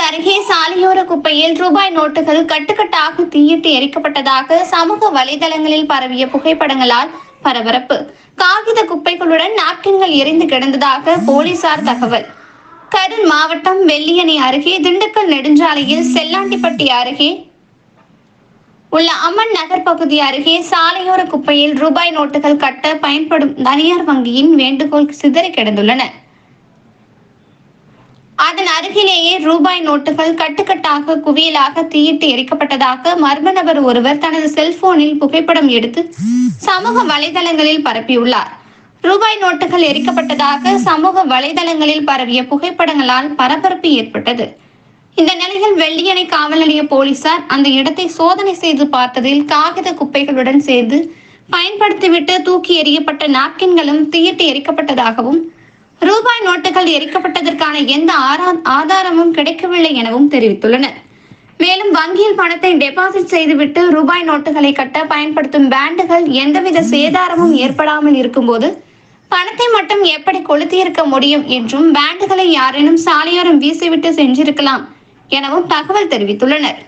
அருகே சாலையோர குப்பையில் ரூபாய் நோட்டுகள் கட்டுக்கட்டாக தீயிட்டு எரிக்கப்பட்டதாக சமூக வலைதளங்களில் பரவிய புகைப்படங்களால் பரபரப்பு. காகித குப்பைகளுடன் நாப்கின்கள் எரிந்து கிடந்ததாக போலீசார் தகவல். கரூர் மாவட்டம் வெள்ளியணை அருகே திண்டுக்கல் நெடுஞ்சாலையில் செல்லாண்டிப்பட்டி அருகே உள்ள அம்மன் நகர் பகுதி அருகே சாலையோர குப்பையில் ரூபாய் நோட்டுகள் கட்ட பயன்படும் தனியார் வங்கியின் வேண்டுகோள் சிதறி கிடந்துள்ளன. அதன் அருகிலேயே ரூபாய் நோட்டுகள் கட்டுக்கட்டாக குவியலாக தீயிட்டு எரிக்கப்பட்டதாக மர்ம நபர் ஒருவர் தனது செல்போனில் புகைப்படம் எடுத்து சமூக வலைதளங்களில் பரப்பியுள்ளார். ரூபாய் நோட்டுகள் எரிக்கப்பட்டதாக சமூக வலைதளங்களில் பரவிய புகைப்படங்களால் பரபரப்பு ஏற்பட்டது. இந்த நிலையில் வெள்ளியணை காவல் நிலைய போலீசார் அந்த இடத்தை சோதனை செய்து பார்த்ததில் காகித குப்பைகளுடன் சேர்ந்து பயன்படுத்திவிட்டு தூக்கி எறியப்பட்ட நாப்கின்களும் தீயிட்டு எரிக்கப்பட்டதாகவும் ரூபாய் நோட்டுகள் எரிக்கப்பட்டதற்கான எந்த ஆதாரமும் கிடைக்கவில்லை எனவும் தெரிவித்துள்ளனர். மேலும் வங்கியில் பணத்தை டெபாசிட் செய்துவிட்டு ரூபாய் நோட்டுகளை கட்ட பயன்படுத்தும் பேண்டுகள் எந்தவித சேதாரமும் ஏற்படாமல் இருக்கும்போது பணத்தை மட்டும் எப்படி கொளுத்தியிருக்க முடியும் என்றும் பேண்டுகளை யாரேனும் சாலையோரம் வீசிவிட்டு சென்றிருக்கலாம் எனவும் தகவல் தெரிவித்துள்ளனர்.